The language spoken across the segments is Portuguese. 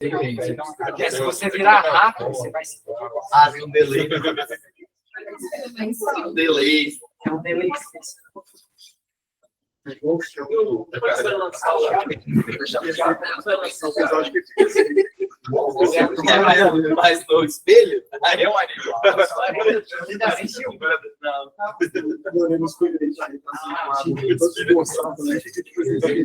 Porque se você virar rápido, você vai se... Ah, tem um delay. Um delay. É um delay. Mas no espelho, aí é um animal. Você acha que esse tipo de já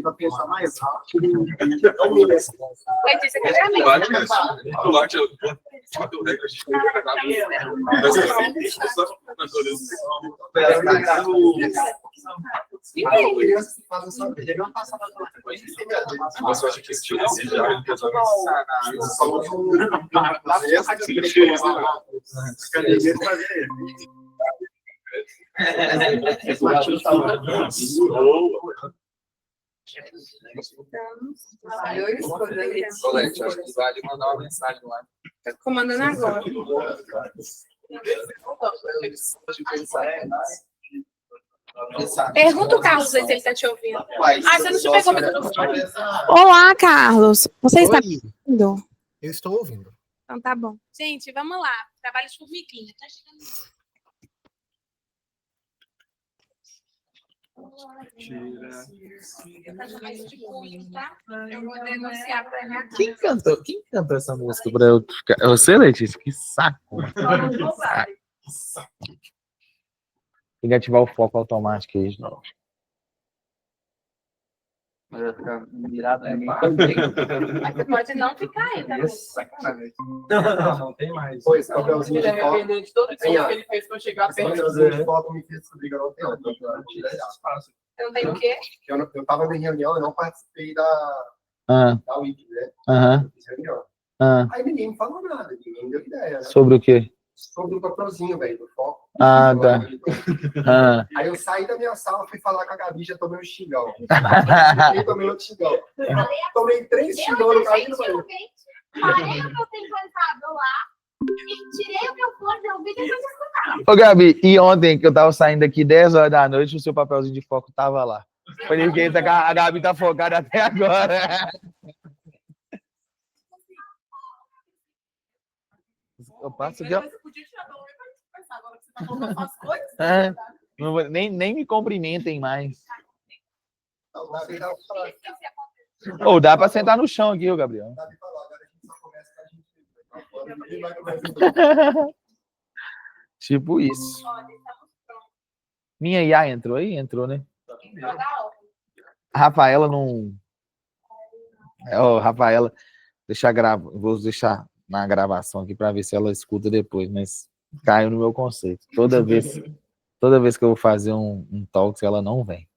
Colete, acho que vale mandar uma mensagem lá. Tá comandando agora. Pergunta o Carlos aí se ele está te ouvindo. Você não te pegou o microfone? Olá, Carlos. Você está ouvindo? Eu estou ouvindo. Então tá bom. Gente, vamos lá. Trabalho de formiguinha. Tá chegando. Eu vou denunciar para minha casa. Quem cantou essa música pra eu ficar? É você, Letícia? Que saco. Tem que ativar o foco automático aí de novo. Mas vai ficar mirado aí. Mas você pode não ficar aí, tá? Não tem mais. Pois, papelzinho de foto. Independente de todo o que ele fez pra chegar perto. Papelzinho de foto me fez descobrir que eu não tenho. Você não tem o quê? Eu tava em reunião, eu não participei da Wiki, né? Aham. Fiz reunião. Ah. Aí ninguém me falou nada, ninguém me deu ideia. Né? Sobre o quê? Sobre o papelzinho, velho, do foco. Ah, tá. Ah. Aí eu saí da minha sala, fui falar com a Gabi, já tomei um xingão. Tomei outro xingão. Tomei 3 xingão no caminho. Parei o que eu tenho cantado lá e tirei o meu fone de ouvido e depois escutar. Ô, Gabi, e ontem que eu tava saindo daqui 10 horas da noite, o seu papelzinho de foco tava lá. Falei que a Gabi tá focada até agora. Eu passo aqui, ó. Nem me cumprimentem mais. Ou dá pra sentar no chão aqui, ô Gabriel. Tipo isso. Minha IA entrou aí? Entrou, né? A Rafaela não... Rafaela, vou deixar na gravação aqui para ver se ela escuta depois, mas caiu no meu conceito. Toda vez que eu vou fazer um talk, ela não vem.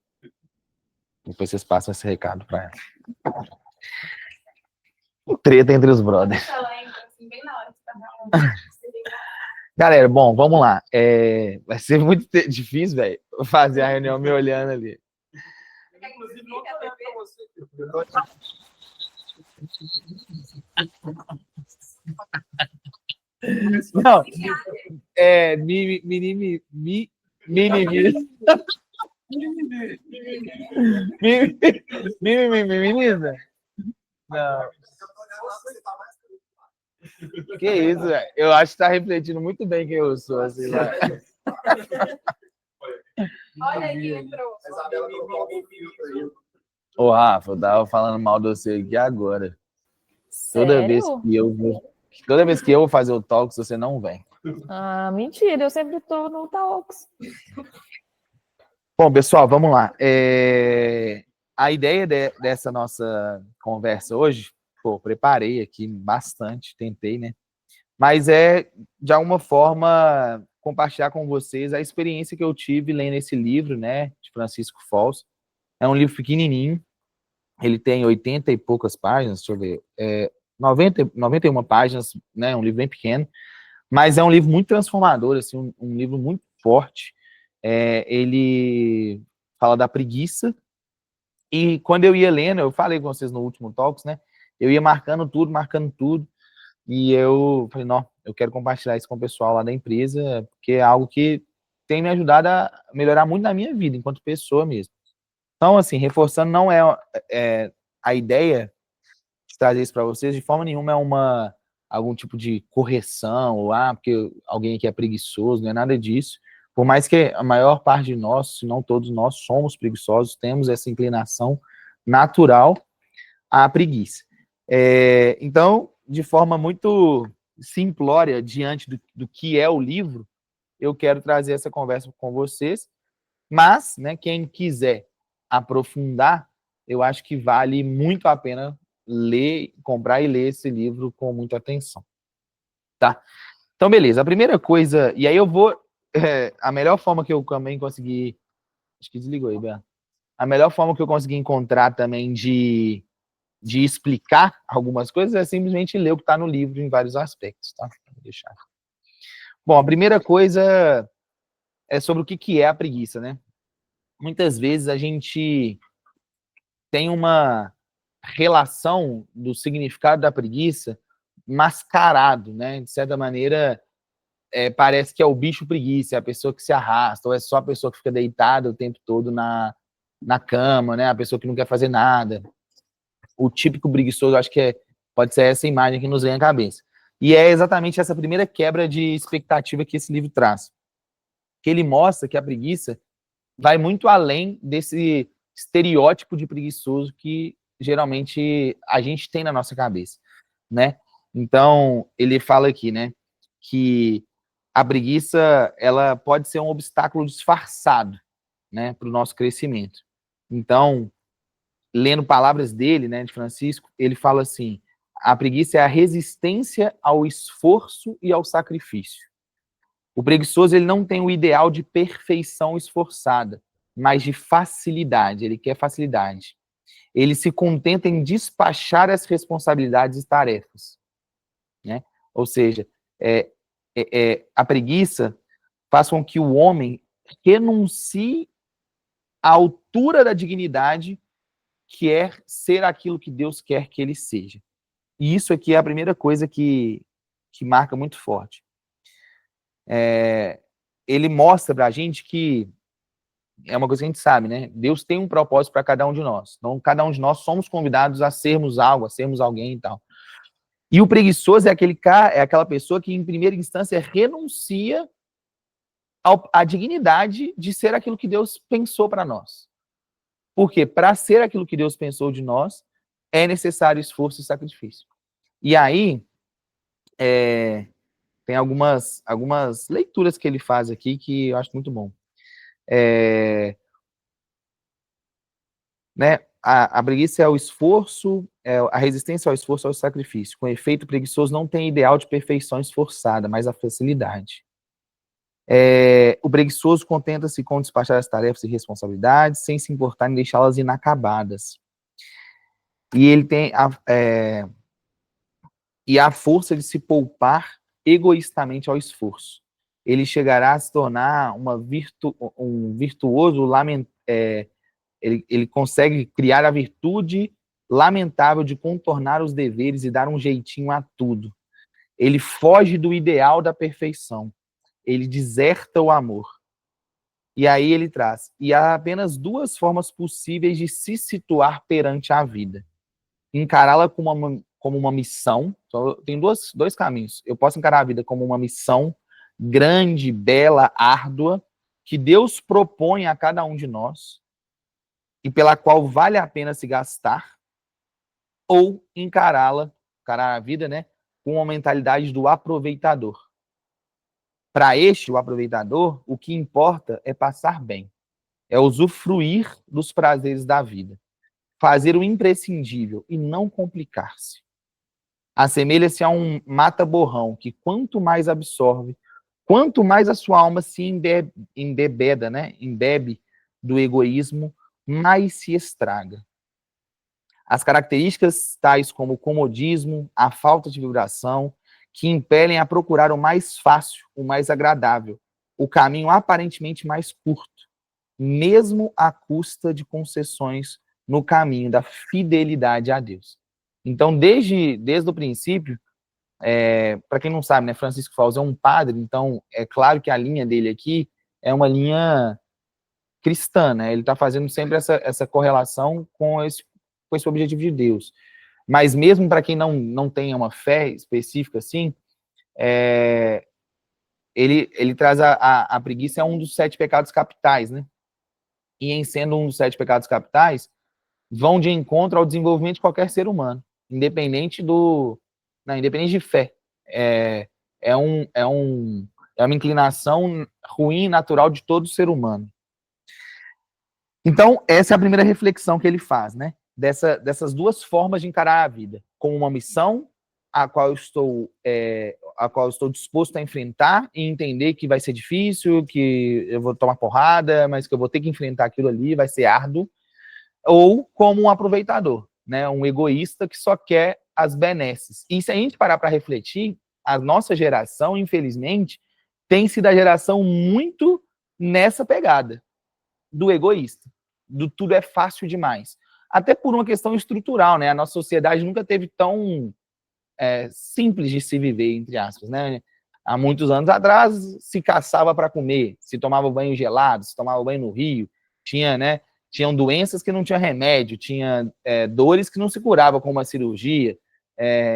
Depois vocês passam esse recado para ela. Treta entre os brothers. Galera, bom, vamos lá. Vai ser muito difícil, velho, fazer a reunião me olhando ali. Não, minimiza. Minimiza? Não. Que isso, velho? Eu acho que tá refletindo muito bem quem eu sou, assim, né? Olha aí, entrou. Ô, Rafa, eu tava falando mal de você aqui agora. Toda vez que eu vou fazer o Talks, você não vem. Ah, mentira, eu sempre tô no Talks. Bom, pessoal, vamos lá. A ideia dessa nossa conversa hoje, preparei aqui bastante, tentei, né? Mas de alguma forma, compartilhar com vocês a experiência que eu tive lendo esse livro, né, de Francisco Foz. É um livro pequenininho, ele tem 80 e poucas páginas, deixa eu ver, 91 páginas, né, um livro bem pequeno, mas é um livro muito transformador, assim, um livro muito forte. Ele fala da preguiça, e quando eu ia lendo, eu falei com vocês no último Talks, né, eu ia marcando tudo, e eu falei, não, eu quero compartilhar isso com o pessoal lá da empresa, porque é algo que tem me ajudado a melhorar muito na minha vida, enquanto pessoa mesmo. Então, assim, reforçando, não é a ideia trazer isso para vocês. De forma nenhuma é algum tipo de correção, ou porque alguém aqui é preguiçoso, não é nada disso. Por mais que a maior parte de nós, se não todos nós, somos preguiçosos, temos essa inclinação natural à preguiça. Então, de forma muito simplória, diante do que é o livro, eu quero trazer essa conversa com vocês, mas, né, quem quiser aprofundar, eu acho que vale muito a pena comprar e ler esse livro com muita atenção, tá? Então, beleza, a primeira coisa, e aí eu vou, a melhor forma que eu também consegui, acho que desligou aí, Bea. A melhor forma que eu consegui encontrar também de explicar algumas coisas é simplesmente ler o que está no livro em vários aspectos, tá? Vou deixar. Bom, a primeira coisa é sobre o que é a preguiça, né? Muitas vezes a gente tem uma relação do significado da preguiça mascarado, né? De certa maneira, parece que é o bicho preguiça, é a pessoa que se arrasta, ou é só a pessoa que fica deitada o tempo todo na cama, né? A pessoa que não quer fazer nada. O típico preguiçoso, acho que pode ser essa imagem que nos vem à cabeça. E é exatamente essa primeira quebra de expectativa que esse livro traz. Que ele mostra que a preguiça vai muito além desse estereótipo de preguiçoso que geralmente a gente tem na nossa cabeça, né? Então, ele fala aqui, né, que a preguiça, ela pode ser um obstáculo disfarçado, né, para o nosso crescimento. Então, lendo palavras dele, né, de Francisco, ele fala assim: a preguiça é a resistência ao esforço e ao sacrifício. O preguiçoso, ele não tem o ideal de perfeição esforçada, mas de facilidade, ele quer facilidade. Ele se contenta em despachar as responsabilidades e tarefas, né? Ou seja, a preguiça faz com que o homem renuncie à altura da dignidade que é ser aquilo que Deus quer que ele seja. E isso aqui é a primeira coisa que marca muito forte. Ele mostra pra gente que é uma coisa que a gente sabe, né? Deus tem um propósito para cada um de nós. Então, cada um de nós somos convidados a sermos algo, a sermos alguém e tal. E o preguiçoso é aquela pessoa que, em primeira instância, renuncia à dignidade de ser aquilo que Deus pensou para nós. Porque para ser aquilo que Deus pensou de nós, é necessário esforço e sacrifício. E aí, tem algumas leituras que ele faz aqui que eu acho muito bom. Né? A preguiça é o esforço, a resistência ao esforço ao sacrifício. Com efeito, o preguiçoso não tem ideal de perfeição esforçada, mas a facilidade. O preguiçoso contenta-se com despachar as tarefas e responsabilidades, sem se importar em deixá-las inacabadas. E ele tem a força de se poupar egoístamente ao esforço. Ele chegará a se tornar um virtuoso ele consegue criar a virtude lamentável de contornar os deveres e dar um jeitinho a tudo. Ele foge do ideal da perfeição. Ele deserta o amor. E aí ele traz: e há apenas duas formas possíveis de se situar perante a vida. Encará-la como uma missão. Tem dois caminhos. Eu posso encarar a vida como uma missão grande, bela, árdua, que Deus propõe a cada um de nós, e pela qual vale a pena se gastar, ou encarar a vida, né, com uma mentalidade do aproveitador. Para o aproveitador, o que importa é passar bem, é usufruir dos prazeres da vida, fazer o imprescindível e não complicar-se. Assemelha-se a um mata-borrão que quanto mais absorve, quanto mais a sua alma se embebeda, né, embebe do egoísmo, mais se estraga. As características tais como o comodismo, a falta de vibração, que impelem a procurar o mais fácil, o mais agradável, o caminho aparentemente mais curto, mesmo à custa de concessões no caminho da fidelidade a Deus. Então, desde o princípio, para quem não sabe, né, Francisco Fauzi é um padre, então é claro que a linha dele aqui é uma linha cristã, né? Ele está fazendo sempre essa correlação com esse objetivo de Deus. Mas mesmo para quem não tenha uma fé específica assim, ele traz a preguiça é um dos 7 pecados capitais, né? E em sendo um dos 7 pecados capitais, vão de encontro ao desenvolvimento de qualquer ser humano, independente de fé. É uma inclinação ruim, natural de todo ser humano. Então, essa é a primeira reflexão que ele faz, né? Dessas 2 formas de encarar a vida, como uma missão a qual eu estou disposto a enfrentar e entender que vai ser difícil, que eu vou tomar porrada, mas que eu vou ter que enfrentar aquilo ali, vai ser árduo, ou como um aproveitador, né? Um egoísta que só quer as benesses. E se a gente parar para refletir, a nossa geração, infelizmente, tem sido a geração muito nessa pegada do egoísta, do tudo é fácil demais. Até por uma questão estrutural, né? A nossa sociedade nunca teve tão simples de se viver, entre aspas, né? Há muitos anos atrás, se caçava para comer, se tomava banho gelado, se tomava banho no rio, tinham doenças que não tinham remédio, tinha dores que não se curavam com uma cirurgia,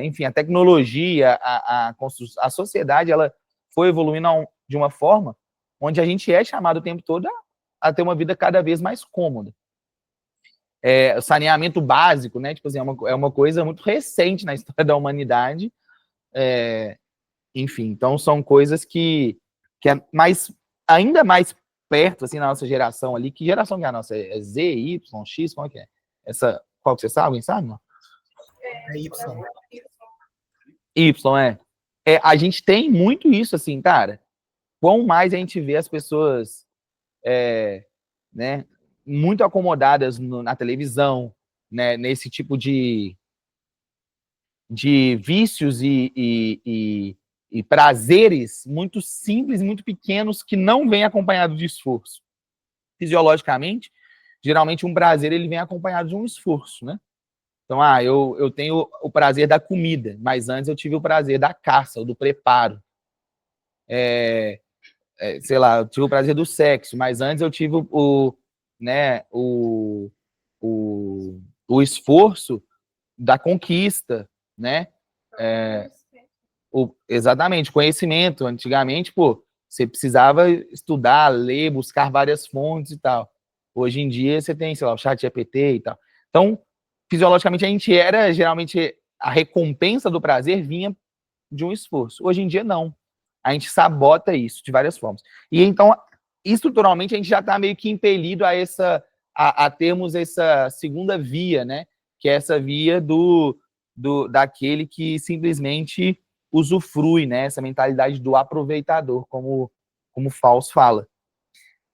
enfim, a tecnologia, a sociedade, ela foi evoluindo de uma forma onde a gente é chamado o tempo todo a ter uma vida cada vez mais cômoda. O saneamento básico, né? Tipo assim, é uma coisa muito recente na história da humanidade. Enfim, então são coisas que ainda mais perto, assim, na nossa geração ali. Que geração que é a nossa? É Z, Y, X? Qual que é? Qual que você sabe? Alguém sabe? Não? É Y. Y, a gente tem muito isso, assim, cara. Quão mais a gente vê as pessoas, né, muito acomodadas na televisão, né, nesse tipo de vícios e prazeres muito simples, muito pequenos, que não vêm acompanhados de esforço. Fisiologicamente, geralmente um prazer ele vem acompanhado de um esforço, né? Então, eu tenho o prazer da comida, mas antes eu tive o prazer da caça, ou do preparo. Sei lá, eu tive o prazer do sexo, mas antes eu tive o esforço da conquista, né? Exatamente, conhecimento. Antigamente, você precisava estudar, ler, buscar várias fontes e tal. Hoje em dia, você tem, sei lá, o ChatGPT e tal. Então, fisiologicamente, geralmente, a recompensa do prazer vinha de um esforço. Hoje em dia, não. A gente sabota isso de várias formas. E então, estruturalmente, a gente já está meio que impelido a termos essa segunda via, né? Que é essa via daquele que simplesmente usufrui, né? Essa mentalidade do aproveitador, como Fausto fala.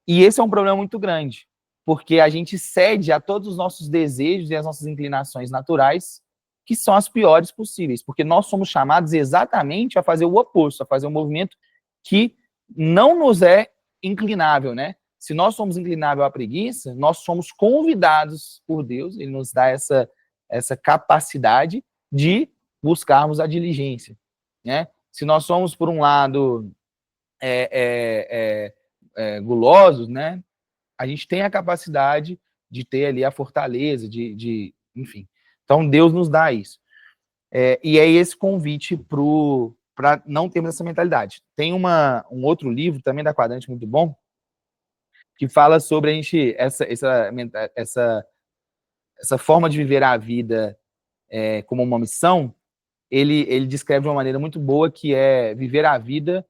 E esse é um problema muito grande, porque a gente cede a todos os nossos desejos e as nossas inclinações naturais, que são as piores possíveis, porque nós somos chamados exatamente a fazer o oposto, a fazer um movimento que não nos é inclinável, né? Se nós somos inclináveis à preguiça, nós somos convidados por Deus, ele nos dá essa capacidade de buscarmos a diligência, né? Se nós somos, por um lado, gulosos, né? A gente tem a capacidade de ter ali a fortaleza, enfim. Então, Deus nos dá isso. E é esse convite para não termos essa mentalidade. Tem um outro livro, também da Quadrante, muito bom, que fala sobre a gente, essa forma de viver a vida como uma missão. Ele descreve de uma maneira muito boa, que é viver a vida,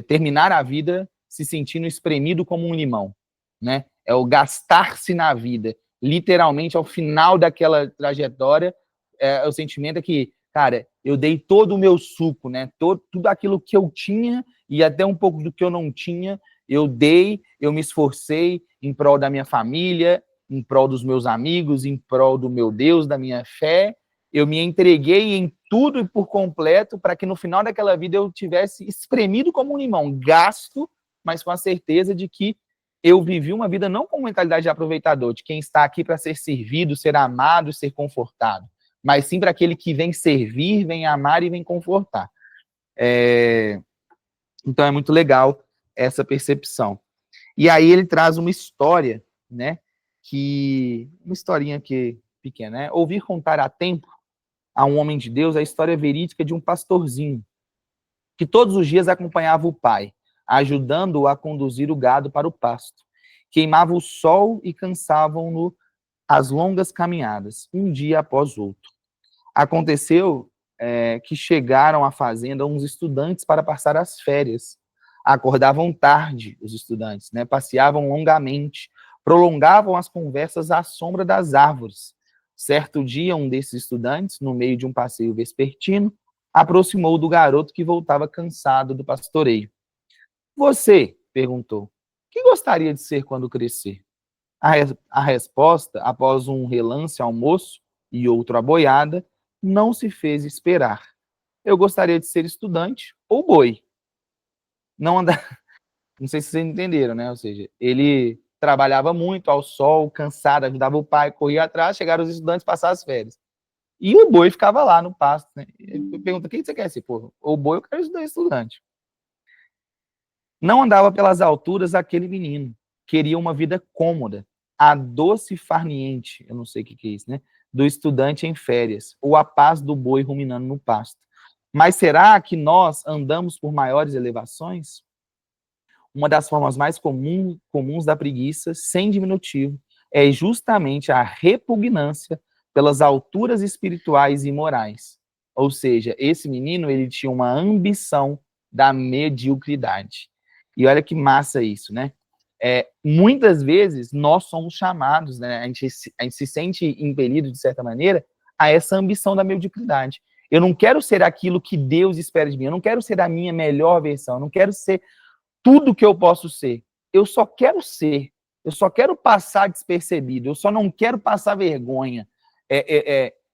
terminar a vida se sentindo espremido como um limão, né? É o gastar-se na vida. Literalmente, ao final daquela trajetória, o sentimento é que, cara, eu dei todo o meu suco, né? Tudo aquilo que eu tinha e até um pouco do que eu não tinha, eu dei, eu me esforcei em prol da minha família, em prol dos meus amigos, em prol do meu Deus, da minha fé. Eu me entreguei em tudo e por completo para que no final daquela vida eu tivesse espremido como um limão, gasto, mas com a certeza de que eu vivi uma vida não com mentalidade de aproveitador, de quem está aqui para ser servido, ser amado, ser confortado, mas sim para aquele que vem servir, vem amar e vem confortar. Então é muito legal essa percepção. E aí ele traz uma história, né? Uma historinha que pequena, né? Ouvir contar a tempo a um homem de Deus a história verídica de um pastorzinho que todos os dias acompanhava o pai, ajudando-o a conduzir o gado para o pasto. Queimava o sol e cansavam-no as longas caminhadas, um dia após outro. Aconteceu que chegaram à fazenda uns estudantes para passar as férias. Acordavam tarde os estudantes, né? Passeavam longamente, prolongavam as conversas à sombra das árvores. Certo dia, um desses estudantes, no meio de um passeio vespertino, aproximou do garoto que voltava cansado do pastoreio. Você, perguntou, que gostaria de ser quando crescer? A resposta, após um relance ao moço e outro à boiada, não se fez esperar. Eu gostaria de ser estudante ou boi. Não sei se vocês entenderam, né? Ou seja, ele trabalhava muito ao sol, cansado, ajudava o pai, corria atrás, chegaram os estudantes passar as férias. E o boi ficava lá no pasto, né? Ele pergunta, o que você quer ser? Pô, o boi eu quero estudar estudante. Não andava pelas alturas aquele menino. Queria uma vida cômoda, a doce farniente, eu não sei o que é isso, né? Do estudante em férias, ou a paz do boi ruminando no pasto. Mas será que nós andamos por maiores elevações? Uma das formas mais comuns da preguiça, sem diminutivo, é justamente a repugnância pelas alturas espirituais e morais. Ou seja, esse menino, ele tinha uma ambição da mediocridade. E olha que massa isso, né? Muitas vezes nós somos chamados, né? A gente se sente impelido, de certa maneira, a essa ambição da mediocridade. Eu não quero ser aquilo que Deus espera de mim, eu não quero ser a minha melhor versão, eu não quero ser tudo que eu posso ser. Eu só quero ser, eu só quero passar despercebido, eu só não quero passar vergonha.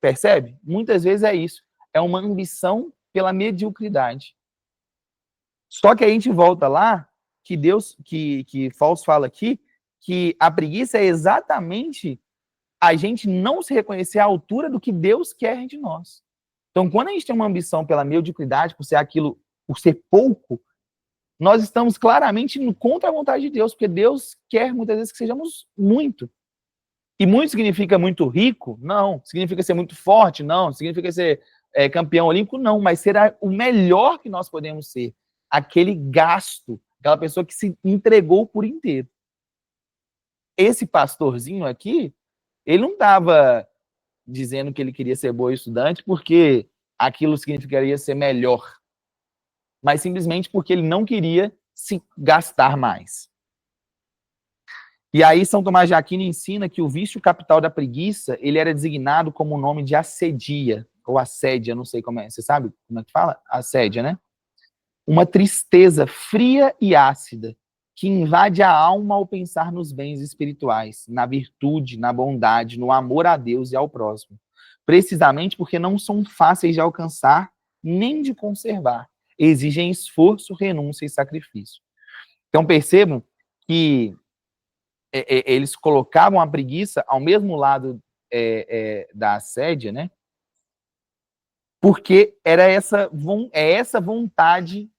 Percebe? Muitas vezes é isso. É uma ambição pela mediocridade. Só que a gente volta lá, que Deus, que Fausto fala aqui, que a preguiça é exatamente a gente não se reconhecer à altura do que Deus quer de nós. Então, quando a gente tem uma ambição pela mediocridade, por ser aquilo, por ser pouco, nós estamos claramente contra a vontade de Deus, porque Deus quer muitas vezes que sejamos muito. E muito significa muito rico? Não. Significa ser muito forte? Não. Significa ser campeão olímpico? Não. Mas ser o melhor que nós podemos ser. Aquele gasto, aquela pessoa que se entregou por inteiro. Esse pastorzinho aqui, ele não estava dizendo que ele queria ser bom estudante porque aquilo significaria ser melhor, mas simplesmente porque ele não queria se gastar mais. E aí São Tomás de Aquino ensina que o vício capital da preguiça, ele era designado como o nome de assedia, ou assédia, não sei como é, você sabe como é que fala? Assédia, né? Uma tristeza fria e ácida, que invade a alma ao pensar nos bens espirituais, na virtude, na bondade, no amor a Deus e ao próximo. Precisamente porque não são fáceis de alcançar, nem de conservar. Exigem esforço, renúncia e sacrifício. Então percebam que eles colocavam a preguiça ao mesmo lado da assédia, né? Porque era essa vontade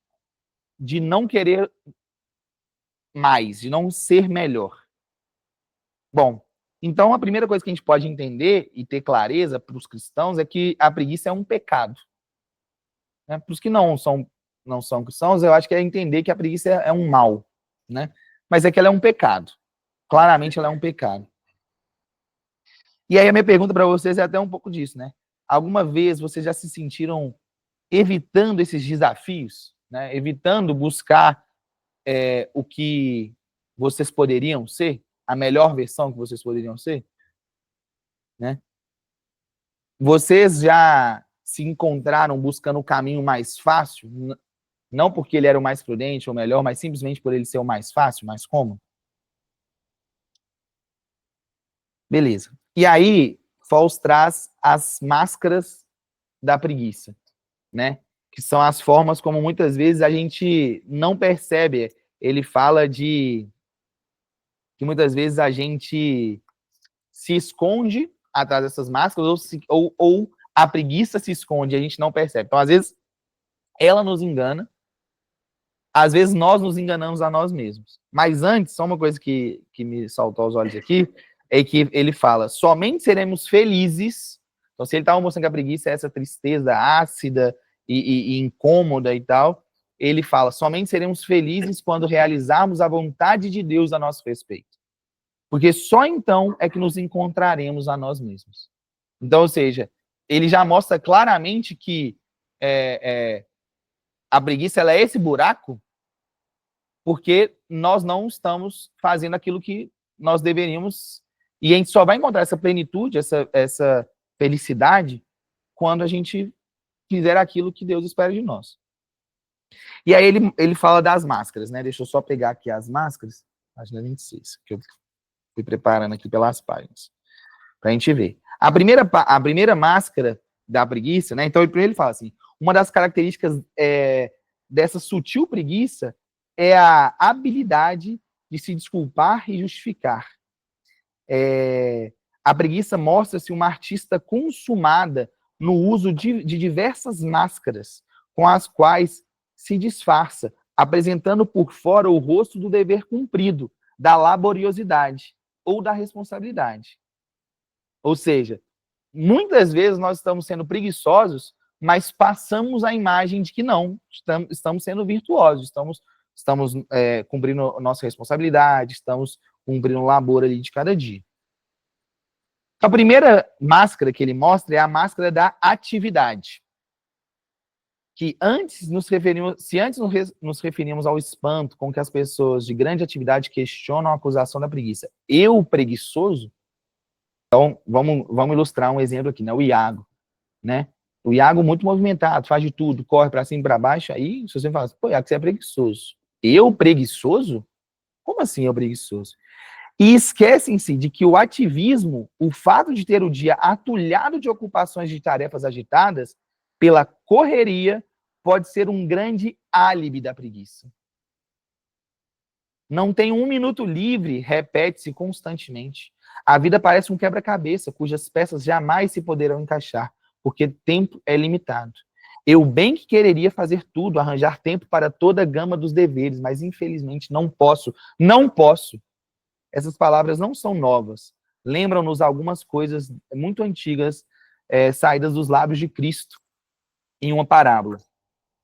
de não querer mais, de não ser melhor. Bom, então a primeira coisa que a gente pode entender e ter clareza para os cristãos é que a preguiça é um pecado. Né? Para os que não são cristãos, eu acho que é entender que a preguiça é um mal, né? Mas é que ela é um pecado. Claramente ela é um pecado. E aí a minha pergunta para vocês é até um pouco disso, né? Alguma vez vocês já se sentiram evitando esses desafios, né? Evitando buscar o que vocês poderiam ser, a melhor versão que vocês poderiam ser, né? Vocês já se encontraram buscando o caminho mais fácil, não porque ele era o mais prudente ou melhor, mas simplesmente por ele ser o mais fácil, mais cômodo? Beleza. E aí, Fausto traz as máscaras da preguiça, né? Que são as formas como muitas vezes a gente não percebe. Ele fala de que muitas vezes a gente se esconde atrás dessas máscaras ou a preguiça se esconde e a gente não percebe. Então, às vezes, ela nos engana, às vezes nós nos enganamos a nós mesmos. Mas antes, só uma coisa que me saltou aos olhos aqui, é que ele fala, somente seremos felizes Então, se ele estava mostrando que a preguiça é essa tristeza ácida e incômoda e tal, ele fala, somente seremos felizes quando realizarmos a vontade de Deus a nosso respeito. Porque só então é que nos encontraremos a nós mesmos. Então, ou seja, ele já mostra claramente que a preguiça ela é esse buraco porque nós não estamos fazendo aquilo que nós deveríamos, e a gente só vai encontrar essa plenitude, essa felicidade, quando a gente fizer aquilo que Deus espera de nós. E aí ele fala das máscaras, né? Deixa eu só pegar aqui as máscaras, página 26, que eu fui preparando aqui pelas páginas, para a gente ver. A primeira máscara da preguiça, né? Então, primeiro ele fala assim, uma das características dessa sutil preguiça é a habilidade de se desculpar e justificar. A preguiça mostra-se uma artista consumada no uso de diversas máscaras, com as quais se disfarça, apresentando por fora o rosto do dever cumprido, da laboriosidade ou da responsabilidade. Ou seja, muitas vezes nós estamos sendo preguiçosos, mas passamos a imagem de que não, estamos sendo virtuosos, estamos cumprindo a nossa responsabilidade, estamos cumprindo o labor ali de cada dia. A primeira máscara que ele mostra é a máscara da atividade. Que se antes nos referimos ao espanto com que as pessoas de grande atividade questionam a acusação da preguiça. Eu, preguiçoso? Então, vamos ilustrar um exemplo aqui, né? O Iago, né? O Iago muito movimentado, faz de tudo, corre para cima e para baixo, aí se você fala assim, pô, Iago, você é preguiçoso. Eu, preguiçoso? Como assim eu, preguiçoso? E esquecem-se de que o ativismo, o fato de ter o dia atulhado de ocupações de tarefas agitadas, pela correria, pode ser um grande álibi da preguiça. Não tem um minuto livre, repete-se constantemente. A vida parece um quebra-cabeça, cujas peças jamais se poderão encaixar, porque tempo é limitado. Eu bem que quereria fazer tudo, arranjar tempo para toda a gama dos deveres, mas infelizmente não posso. Não posso. Essas palavras não são novas. Lembram-nos algumas coisas muito antigas, saídas dos lábios de Cristo, em uma parábola.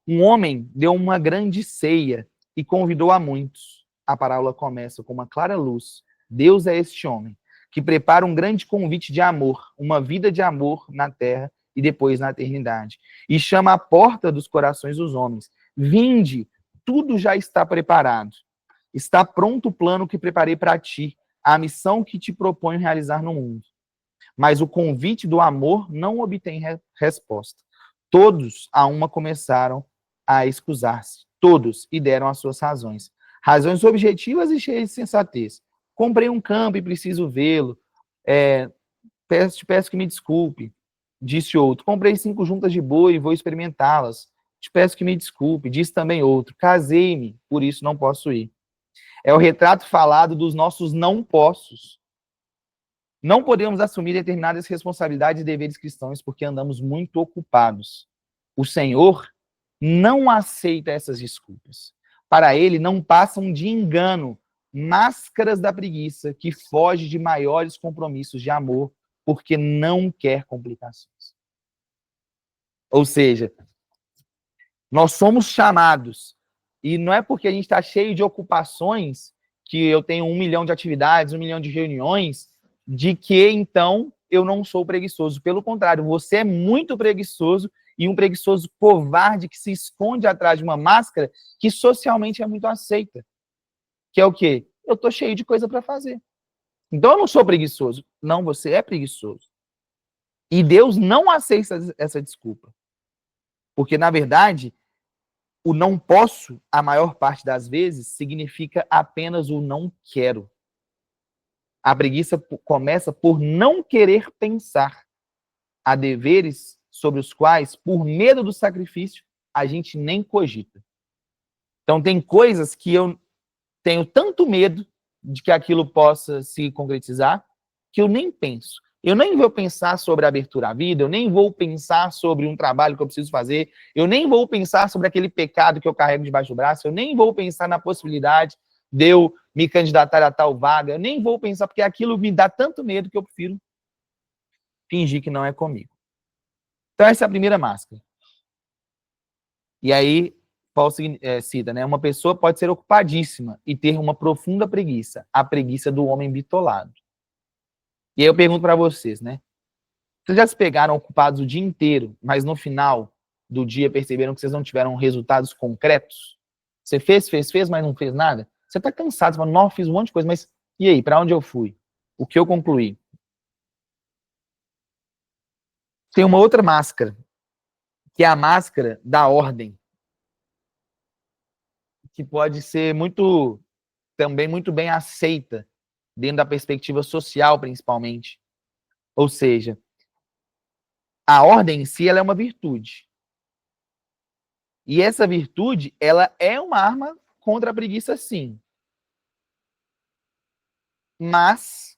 Um homem deu uma grande ceia e convidou a muitos. A parábola começa com uma clara luz. Deus é este homem, que prepara um grande convite de amor, uma vida de amor na terra e depois na eternidade. E chama à porta dos corações dos homens. Vinde, tudo já está preparado. Está pronto o plano que preparei para ti, a missão que te proponho realizar no mundo. Mas o convite do amor não obtém resposta. Todos a uma começaram a excusar-se. Todos, e deram as suas razões. Razões objetivas e cheias de sensatez. Comprei um campo e preciso vê-lo. Te peço que me desculpe. Disse outro. Comprei 5 juntas de boi e vou experimentá-las. Te peço que me desculpe. Disse também outro. Casei-me, por isso não posso ir. É o retrato falado dos nossos não possos. Não podemos assumir determinadas responsabilidades e deveres cristãos porque andamos muito ocupados. O Senhor não aceita essas desculpas. Para ele, não passam de engano, máscaras da preguiça que foge de maiores compromissos de amor porque não quer complicações. Ou seja, nós somos chamados, e não é porque a gente está cheio de ocupações, que eu tenho 1 milhão de atividades, 1 milhão de reuniões, de que, então, eu não sou preguiçoso. Pelo contrário, você é muito preguiçoso e um preguiçoso covarde que se esconde atrás de uma máscara que socialmente é muito aceita. Que é o quê? Eu estou cheio de coisa para fazer. Então, eu não sou preguiçoso. Não, você é preguiçoso. E Deus não aceita essa desculpa. Porque, na verdade, o não posso, a maior parte das vezes, significa apenas o não quero. A preguiça começa por não querer pensar. Há deveres sobre os quais, por medo do sacrifício, a gente nem cogita. Então, tem coisas que eu tenho tanto medo de que aquilo possa se concretizar, que eu nem penso. Eu nem vou pensar sobre a abertura à vida, eu nem vou pensar sobre um trabalho que eu preciso fazer, eu nem vou pensar sobre aquele pecado que eu carrego debaixo do braço, eu nem vou pensar na possibilidade de eu me candidatar a tal vaga, eu nem vou pensar, porque aquilo me dá tanto medo que eu prefiro fingir que não é comigo. Então, essa é a primeira máscara. E aí, Paulo cita, né? Uma pessoa pode ser ocupadíssima e ter uma profunda preguiça, a preguiça do homem bitolado. E aí eu pergunto para vocês, né? Vocês já se pegaram ocupados o dia inteiro, mas no final do dia perceberam que vocês não tiveram resultados concretos? Você fez, mas não fez nada? Você tá cansado, você fala, não, fiz um monte de coisa, mas e aí, para onde eu fui? O que eu concluí? Tem uma outra máscara, que é a máscara da ordem, que pode ser também muito bem aceita, dentro da perspectiva social, principalmente. Ou seja, a ordem em si, ela é uma virtude. E essa virtude, ela é uma arma contra a preguiça, sim. Mas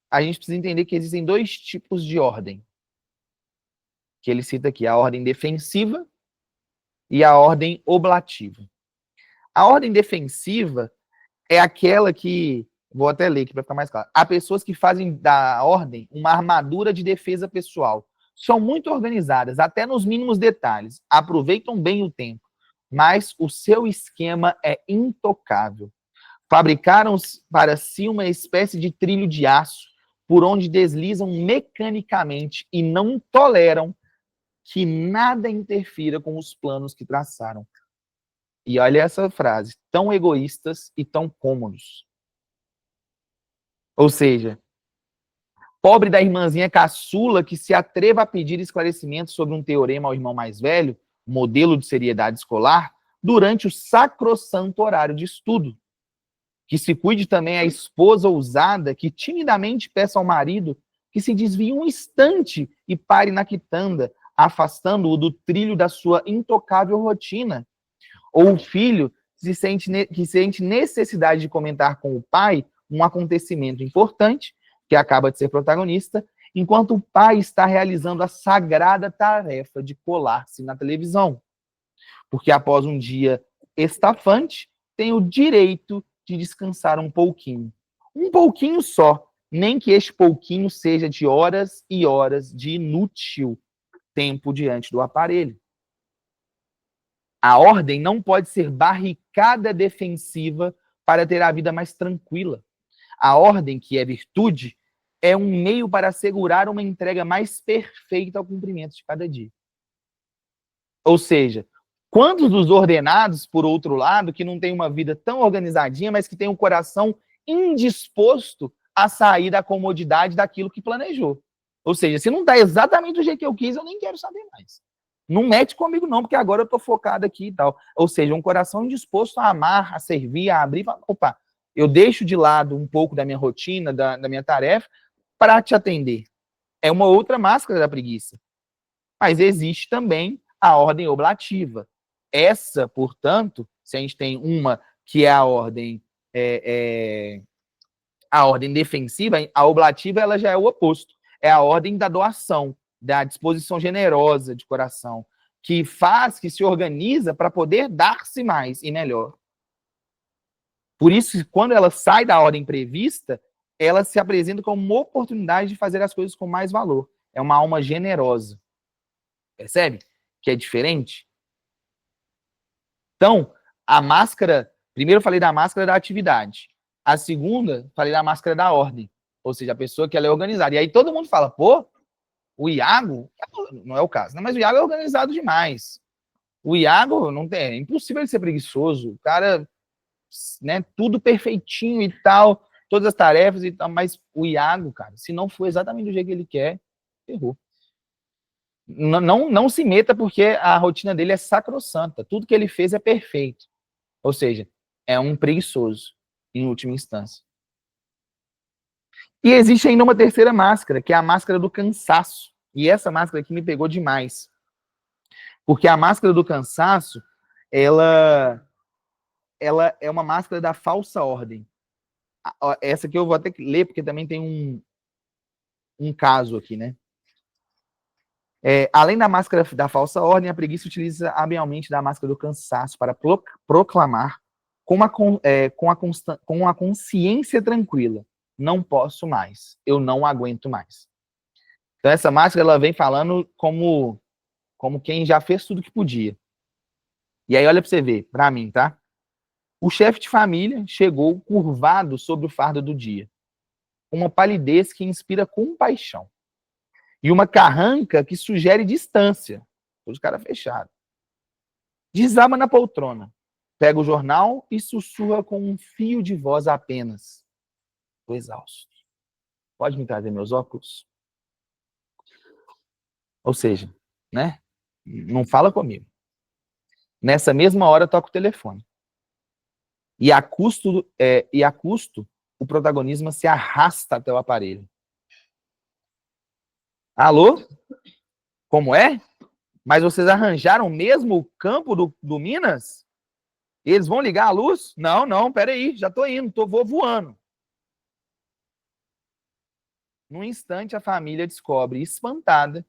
a gente precisa entender que existem dois tipos de ordem. Que ele cita aqui, a ordem defensiva e a ordem oblativa. A ordem defensiva é aquela que, vou até ler aqui para ficar mais claro, há pessoas que fazem da ordem uma armadura de defesa pessoal. São muito organizadas, até nos mínimos detalhes, aproveitam bem o tempo, mas o seu esquema é intocável. Fabricaram para si uma espécie de trilho de aço, por onde deslizam mecanicamente e não toleram que nada interfira com os planos que traçaram. E olha essa frase, tão egoístas e tão cômodos. Ou seja, pobre da irmãzinha caçula que se atreva a pedir esclarecimentos sobre um teorema ao irmão mais velho, modelo de seriedade escolar, durante o sacrossanto horário de estudo. Que se cuide também a esposa ousada que timidamente peça ao marido que se desvie um instante e pare na quitanda, afastando-o do trilho da sua intocável rotina. Ou o filho que sente necessidade de comentar com o pai um acontecimento importante, que acaba de ser protagonista, enquanto o pai está realizando a sagrada tarefa de colar-se na televisão. Porque após um dia estafante, tem o direito de descansar um pouquinho. Um pouquinho só, nem que este pouquinho seja de horas e horas de inútil tempo diante do aparelho. A ordem não pode ser barricada defensiva para ter a vida mais tranquila. A ordem, que é virtude, é um meio para assegurar uma entrega mais perfeita ao cumprimento de cada dia. Ou seja, quantos dos ordenados, por outro lado, que não têm uma vida tão organizadinha, mas que têm um coração indisposto a sair da comodidade daquilo que planejou? Ou seja, se não dá exatamente do jeito que eu quis, eu nem quero saber mais. Não mete comigo não, porque agora eu estou focado aqui e tal. Ou seja, um coração indisposto a amar, a servir, a abrir. Opa, eu deixo de lado um pouco da minha rotina, da minha tarefa, para te atender. É uma outra máscara da preguiça. Mas existe também a ordem oblativa. Essa, portanto, se a gente tem uma que é a ordem defensiva, a oblativa ela já é o oposto. É a ordem da doação, da disposição generosa de coração, que se organiza para poder dar-se mais e melhor. Por isso, quando ela sai da ordem prevista, ela se apresenta como uma oportunidade de fazer as coisas com mais valor. É uma alma generosa. Percebe? Que é diferente. Então, a máscara... Primeiro eu falei da máscara da atividade. A segunda, falei da máscara da ordem. Ou seja, a pessoa que ela é organizada. E aí todo mundo fala, pô, o Iago... Não é o caso, né? Mas o Iago é organizado demais. O Iago não tem... É impossível ele ser preguiçoso. O cara, né, tudo perfeitinho e tal, todas as tarefas e tal. Mas o Iago, cara, se não for exatamente do jeito que ele quer, errou. Não se meta porque a rotina dele é sacrossanta. Tudo que ele fez é perfeito. Ou seja, é um preguiçoso, em última instância. E existe ainda uma terceira máscara, que é a máscara do cansaço. E essa máscara aqui me pegou demais. Porque a máscara do cansaço, ela é uma máscara da falsa ordem. Essa aqui eu vou até ler, porque também tem um caso aqui, né? Além da máscara da falsa ordem, a preguiça utiliza habilmente da máscara do cansaço para proclamar com a consciência tranquila: não posso mais, eu não aguento mais. Então essa máscara ela vem falando como como quem já fez tudo que podia. E aí, olha para você ver, para mim, tá? O chefe de família chegou curvado sobre o fardo do dia. Uma palidez que inspira compaixão. E uma carranca que sugere distância. Os caras fechados. Desaba na poltrona. Pega o jornal e sussurra com um fio de voz apenas. Tô exausto. Pode me trazer meus óculos? Ou seja, né? Não fala comigo. Nessa mesma hora toca o telefone. E a custo, o protagonismo se arrasta até o aparelho. Alô? Como é? Mas vocês arranjaram mesmo o campo do Minas? Eles vão ligar a luz? Não, peraí, já tô indo, vou voando. Num instante, a família descobre, espantada,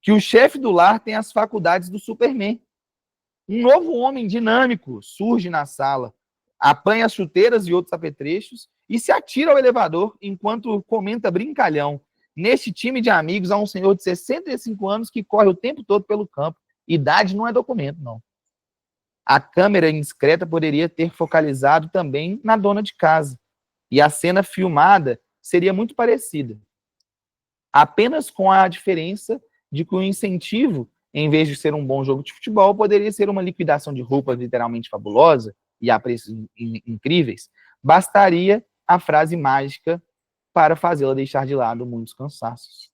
que o chefe do lar tem as faculdades do Superman. Um novo homem dinâmico surge na sala, apanha as chuteiras e outros apetrechos e se atira ao elevador enquanto comenta brincalhão. Neste time de amigos há um senhor de 65 anos que corre o tempo todo pelo campo. Idade não é documento, não. A câmera indiscreta poderia ter focalizado também na dona de casa. E a cena filmada seria muito parecida. Apenas com a diferença de que o incentivo, em vez de ser um bom jogo de futebol, poderia ser uma liquidação de roupas literalmente fabulosa e a preços incríveis. Bastaria a frase mágica para fazê-la deixar de lado muitos cansaços.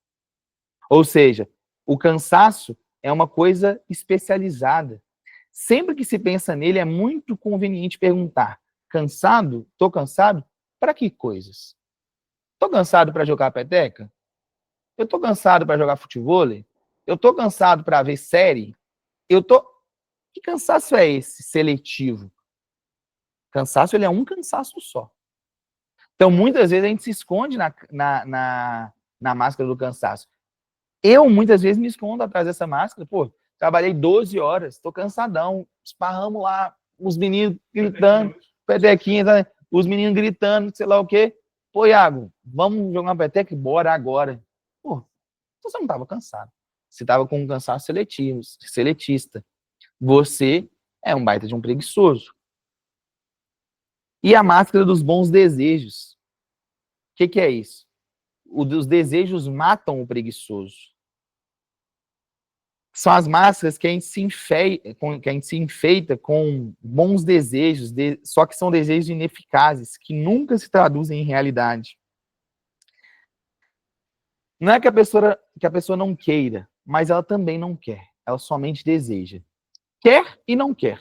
Ou seja, o cansaço é uma coisa especializada. Sempre que se pensa nele, é muito conveniente perguntar: cansado? Tô cansado? Para que coisas? Tô cansado para jogar peteca? Eu tô cansado para jogar futevôlei? Eu tô cansado para ver série? Que cansaço é esse seletivo? Cansaço, ele é um cansaço só. Então, muitas vezes, a gente se esconde na máscara do cansaço. Eu, muitas vezes, me escondo atrás dessa máscara. Pô, trabalhei 12 horas, tô cansadão. Esparramos lá, os meninos gritando, petequinha, os meninos gritando, sei lá o quê. Pô, Iago, vamos jogar uma peteca? Bora agora. Pô, você não tava cansado. Você tava com um cansaço seletista. Você é um baita de um preguiçoso. E a máscara dos bons desejos. O que é isso? Os desejos matam o preguiçoso. São as máscaras que a gente se enfeita com bons desejos, só que são desejos ineficazes, que nunca se traduzem em realidade. Não é que a pessoa não queira, mas ela também não quer. Ela somente deseja. Quer e não quer.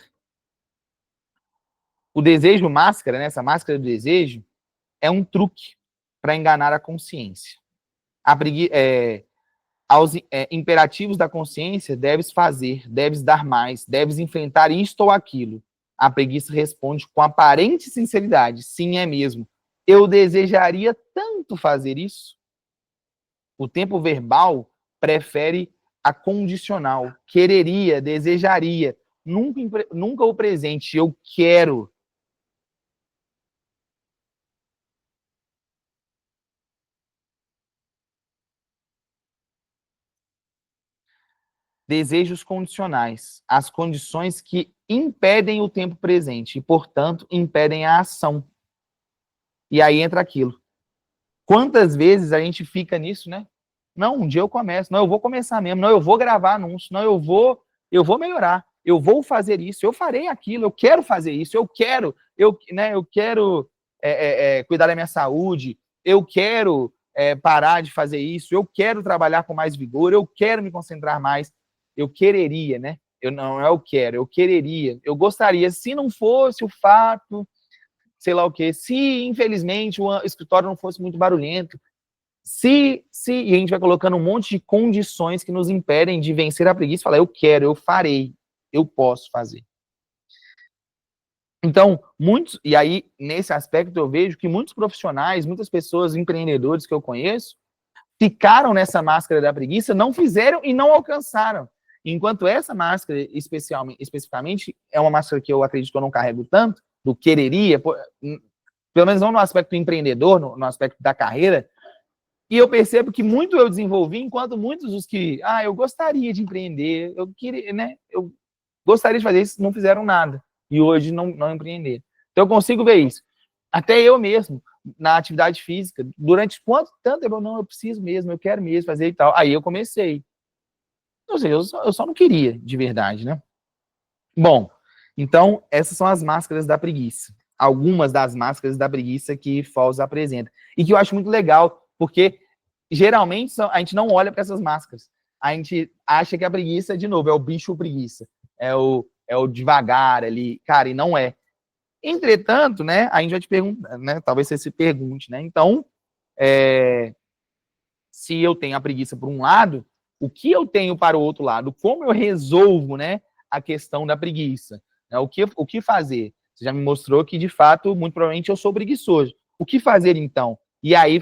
O desejo máscara, né, essa máscara do desejo, é um truque para enganar a consciência. Aos imperativos da consciência, deves fazer, deves dar mais, deves enfrentar isto ou aquilo. A preguiça responde com aparente sinceridade: sim, é mesmo. Eu desejaria tanto fazer isso. O tempo verbal prefere a condicional. Quereria, desejaria. Nunca o presente. Eu quero. Desejos condicionais, as condições que impedem o tempo presente e, portanto, impedem a ação. E aí entra aquilo. Quantas vezes a gente fica nisso, né? Não, um dia eu começo. Não, eu vou começar mesmo. Não, eu vou gravar anúncio. Não, eu vou melhorar. Eu vou fazer isso. Eu farei aquilo. Eu quero fazer isso. Eu quero cuidar da minha saúde. Eu quero parar de fazer isso. Eu quero trabalhar com mais vigor. Eu quero me concentrar mais. Eu quereria, né? Eu quero, eu quereria, eu gostaria, se não fosse o fato, sei lá o quê, se infelizmente o escritório não fosse muito barulhento, e a gente vai colocando um monte de condições que nos impedem de vencer a preguiça e falar: eu quero, eu farei, eu posso fazer. Então, e aí, nesse aspecto, eu vejo que muitos profissionais, muitas pessoas, empreendedores que eu conheço, ficaram nessa máscara da preguiça, não fizeram e não alcançaram. Enquanto essa máscara, especificamente, é uma máscara que eu acredito que eu não carrego tanto, do quereria, pelo menos não no aspecto empreendedor, no aspecto da carreira, E eu percebo que muito eu desenvolvi, enquanto muitos os que, eu gostaria de empreender, eu queria, né? Eu gostaria de fazer isso, não fizeram nada. E hoje não empreenderam. Então eu consigo ver isso. Até eu mesmo, na atividade física, durante tanto tempo, eu preciso mesmo, eu quero mesmo fazer e tal. Aí eu comecei. Ou seja, eu só não queria, de verdade, né? Bom, então, essas são as máscaras da preguiça. Algumas das máscaras da preguiça que Foz apresenta. E que eu acho muito legal, porque geralmente a gente não olha para essas máscaras. A gente acha que a preguiça, de novo, é o bicho preguiça. É o devagar ali. Cara, e não é. Entretanto, né, a gente vai te perguntar, né, talvez você se pergunte, né? Então, se eu tenho a preguiça por um lado, o que eu tenho para o outro lado? Como eu resolvo, né, a questão da preguiça? O que fazer? Você já me mostrou que, de fato, muito provavelmente eu sou preguiçoso. O que fazer, então? E aí,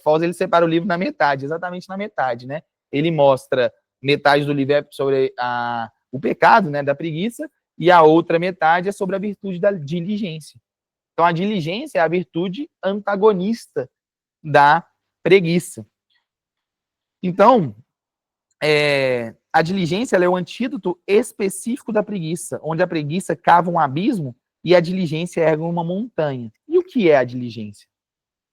Foz, ele separa o livro na metade, exatamente na metade, né? Ele mostra metade do livro é sobre o pecado, né, da preguiça, e a outra metade é sobre a virtude da diligência. Então, a diligência é a virtude antagonista da preguiça. Então, a diligência ela é o antídoto específico da preguiça, onde a preguiça cava um abismo e a diligência ergue uma montanha. E o que é a diligência?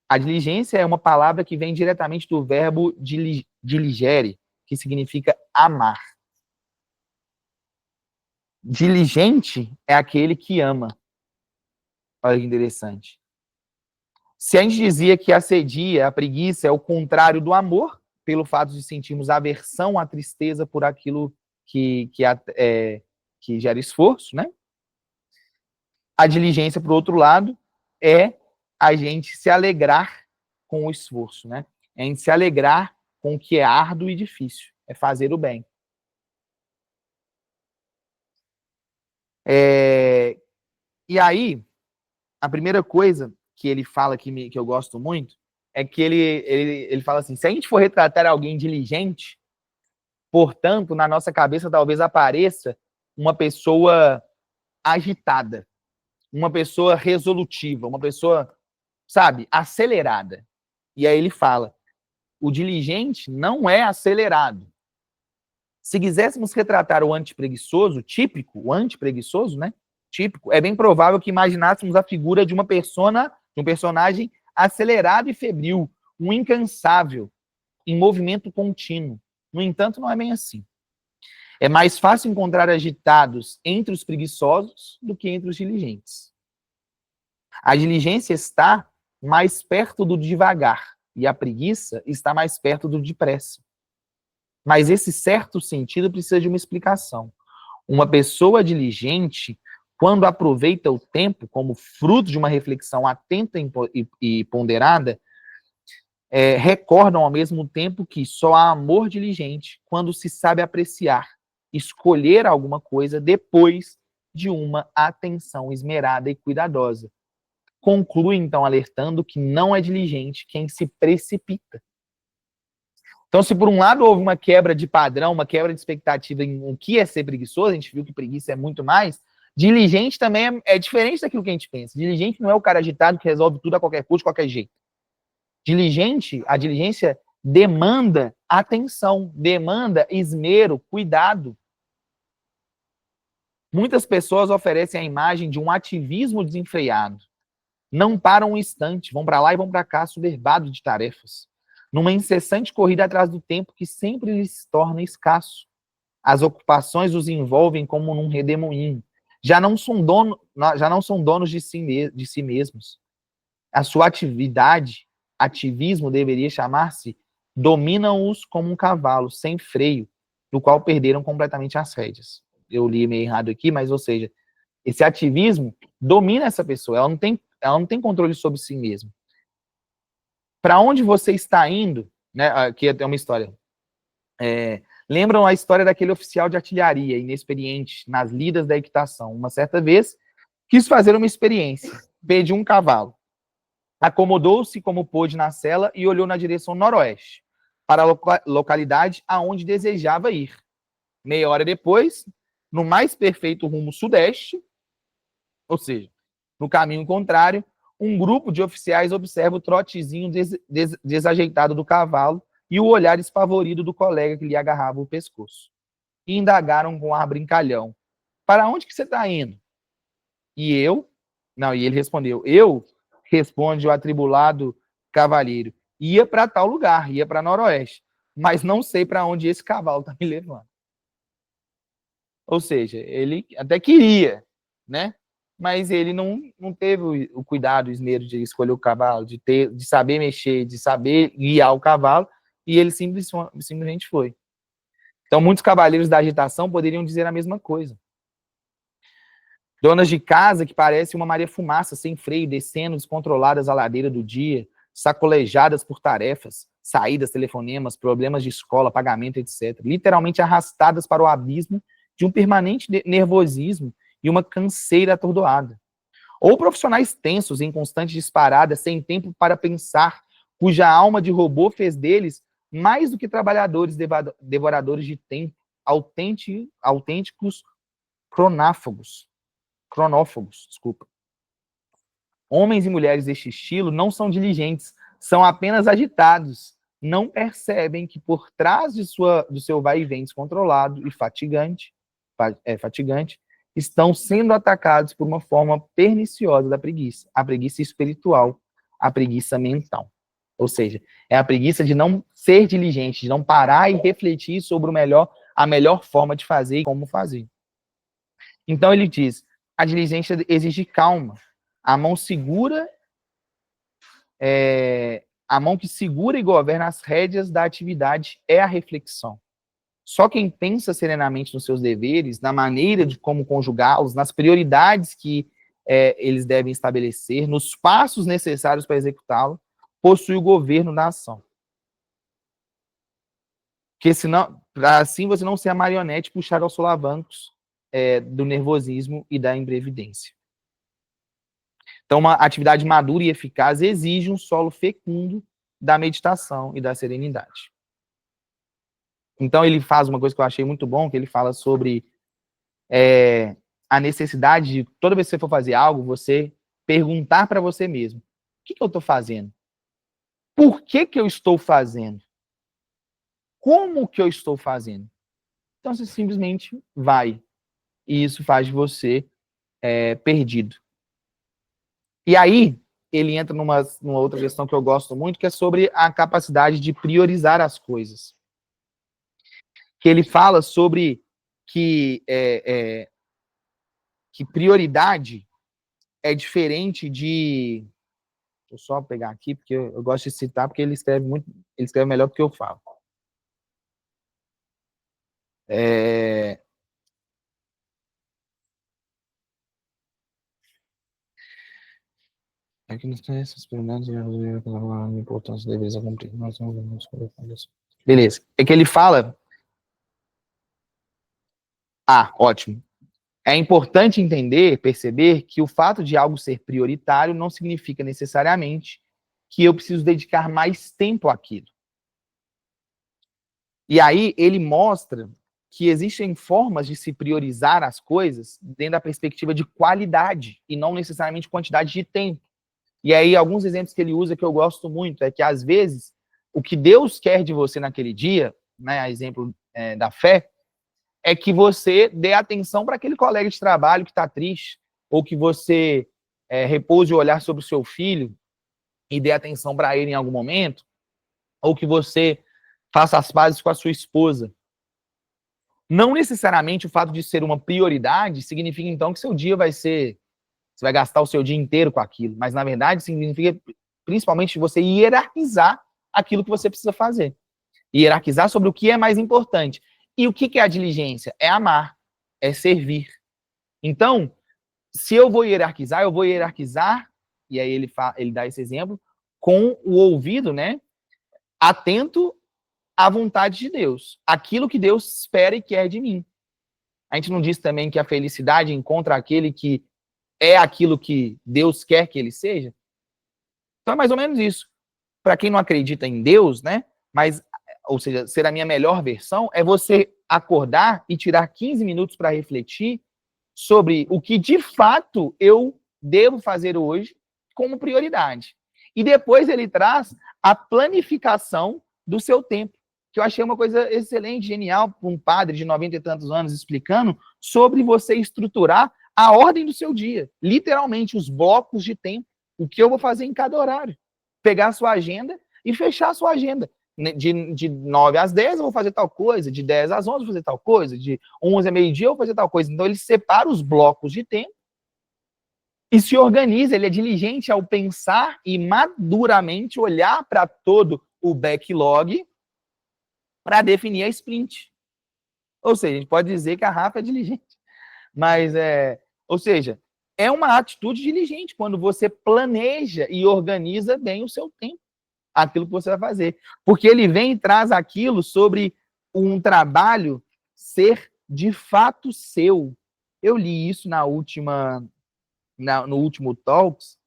A diligência é uma palavra que vem diretamente do verbo diligere, que significa amar. Diligente é aquele que ama. Olha que interessante. Se a gente dizia que a assedia, a preguiça, é o contrário do amor, pelo fato de sentirmos aversão à tristeza por aquilo que gera esforço, né? A diligência, por outro lado, é a gente se alegrar com o esforço, né? É a gente se alegrar com o que é árduo e difícil, é fazer o bem. E aí, a primeira coisa que ele fala que eu gosto muito é que ele fala assim, se a gente for retratar alguém diligente, portanto, na nossa cabeça talvez apareça uma pessoa agitada, uma pessoa resolutiva, uma pessoa, sabe, acelerada. E aí ele fala, o diligente não é acelerado. Se quiséssemos retratar o antipreguiçoso, típico, o antipreguiçoso, né? Típico, é bem provável que imaginássemos a figura de um personagem acelerado e febril, um incansável, em movimento contínuo. No entanto, não é bem assim. É mais fácil encontrar agitados entre os preguiçosos do que entre os diligentes. A diligência está mais perto do devagar e a preguiça está mais perto do depressa. Mas esse certo sentido precisa de uma explicação. Uma pessoa diligente, quando aproveita o tempo como fruto de uma reflexão atenta e ponderada, recordam ao mesmo tempo que só há amor diligente quando se sabe apreciar, escolher alguma coisa depois de uma atenção esmerada e cuidadosa. Conclui, então, alertando que não é diligente quem se precipita. Então, se por um lado houve uma quebra de padrão, uma quebra de expectativa em o que é ser preguiçoso, a gente viu que preguiça é muito mais, diligente também é diferente daquilo que a gente pensa. Diligente não é o cara agitado que resolve tudo a qualquer custo, de qualquer jeito. A diligência demanda atenção, demanda esmero, cuidado. Muitas pessoas oferecem a imagem de um ativismo desenfreado. Não param um instante, vão para lá e vão para cá, soberbados de tarefas, numa incessante corrida atrás do tempo que sempre lhes torna escasso. As ocupações os envolvem como num redemoinho. Já não são donos de si mesmos. A sua ativismo deveria chamar-se dominam-os como um cavalo sem freio, do qual perderam completamente as rédeas. Eu li meio errado aqui, mas, ou seja, esse ativismo domina essa pessoa, ela não tem controle sobre si mesma. Para onde você está indo, né? Aqui é uma história. Lembram a história daquele oficial de artilharia, inexperiente, nas lidas da equitação. Uma certa vez, quis fazer uma experiência, pediu um cavalo. Acomodou-se como pôde na sela e olhou na direção noroeste, para a localidade aonde desejava ir. Meia hora depois, no mais perfeito rumo sudeste, ou seja, no caminho contrário, um grupo de oficiais observa o trotezinho desajeitado do cavalo e o olhar espavorido do colega que lhe agarrava o pescoço. E indagaram com ar brincalhão: para onde que você está indo? E ele respondeu: eu, responde o atribulado cavalheiro, ia para tal lugar, ia para Noroeste, mas não sei para onde esse cavalo está me levando. Ou seja, ele até queria, né? Mas ele não teve o cuidado, o esmero de escolher o cavalo, de saber mexer, de saber guiar o cavalo, e ele simplesmente foi. Então, muitos cavaleiros da agitação poderiam dizer a mesma coisa. Donas de casa que parecem uma Maria Fumaça sem freio, descendo descontroladas a ladeira do dia, sacolejadas por tarefas, saídas, telefonemas, problemas de escola, pagamento, etc. Literalmente arrastadas para o abismo de um permanente nervosismo e uma canseira atordoada. Ou profissionais tensos, em constante disparada, sem tempo para pensar, cuja alma de robô fez deles mais do que trabalhadores devoradores de tempo, autênticos cronófagos. Homens e mulheres deste estilo não são diligentes, são apenas agitados, não percebem que por trás do seu vai e vem descontrolado e fatigante, estão sendo atacados por uma forma perniciosa da preguiça, a preguiça espiritual, a preguiça mental. Ou seja, é a preguiça de não ser diligente, de não parar e refletir sobre a melhor forma de fazer e como fazer. Então ele diz: a diligência exige calma. A mão que segura e governa as rédeas da atividade é a reflexão. Só quem pensa serenamente nos seus deveres, na maneira de como conjugá-los, nas prioridades que eles devem estabelecer, nos passos necessários para executá-lo, possui o governo da ação. Porque senão, assim você não ser a marionete puxada aos solavancos do nervosismo e da imprevidência. Então, uma atividade madura e eficaz exige um solo fecundo da meditação e da serenidade. Então, ele faz uma coisa que eu achei muito bom, que ele fala sobre a necessidade de, toda vez que você for fazer algo, você perguntar para você mesmo: o que eu estou fazendo? Por que eu estou fazendo? Como que eu estou fazendo? Então, você simplesmente vai. E isso faz de você perdido. E aí, ele entra numa outra questão que eu gosto muito, que é sobre a capacidade de priorizar as coisas. Que ele fala sobre que prioridade é diferente de... Deixa eu só pegar aqui, porque eu gosto de citar, porque ele escreve melhor do que eu falo. Aqui nos textos, experimentos e a importância da deveres a cumprir. Beleza. É que ele fala... ótimo. É importante entender, perceber que o fato de algo ser prioritário não significa necessariamente que eu preciso dedicar mais tempo àquilo. E aí ele mostra que existem formas de se priorizar as coisas dentro da perspectiva de qualidade e não necessariamente quantidade de tempo. E aí alguns exemplos que ele usa que eu gosto muito é que às vezes o que Deus quer de você naquele dia, né, a exemplo da fé, é que você dê atenção para aquele colega de trabalho que está triste, ou que você repouse o olhar sobre o seu filho e dê atenção para ele em algum momento, ou que você faça as pazes com a sua esposa. Não necessariamente o fato de ser uma prioridade significa, então, que seu dia vai ser... Você vai gastar o seu dia inteiro com aquilo, mas, na verdade, significa principalmente você hierarquizar aquilo que você precisa fazer. Hierarquizar sobre o que é mais importante. E o que é a diligência? É amar, é servir. Então, se eu vou hierarquizar, e aí ele dá esse exemplo, com o ouvido, né, atento à vontade de Deus. Aquilo que Deus espera e quer de mim. A gente não diz também que a felicidade encontra aquele que é aquilo que Deus quer que ele seja? Então é mais ou menos isso. Para quem não acredita em Deus, né, ou seja, ser a minha melhor versão, é você acordar e tirar 15 minutos para refletir sobre o que de fato eu devo fazer hoje, como prioridade. E depois ele traz a planificação do seu tempo, que eu achei uma coisa excelente, genial, um padre de 90 e tantos anos explicando sobre você estruturar a ordem do seu dia. Literalmente, os blocos de tempo. O que eu vou fazer em cada horário. Pegar a sua agenda e fechar a sua agenda. De 9 às 10 eu vou fazer tal coisa, de 10 às 11 eu vou fazer tal coisa, de 11 a meio-dia eu vou fazer tal coisa. Então ele separa os blocos de tempo e se organiza, ele é diligente ao pensar e maduramente olhar para todo o backlog para definir a sprint. Ou seja, a gente pode dizer que a Rafa é diligente. Mas, ou seja, é uma atitude diligente quando você planeja e organiza bem o seu tempo, aquilo que você vai fazer. Porque ele vem e traz aquilo sobre um trabalho ser de fato seu. Eu li isso no último Talks,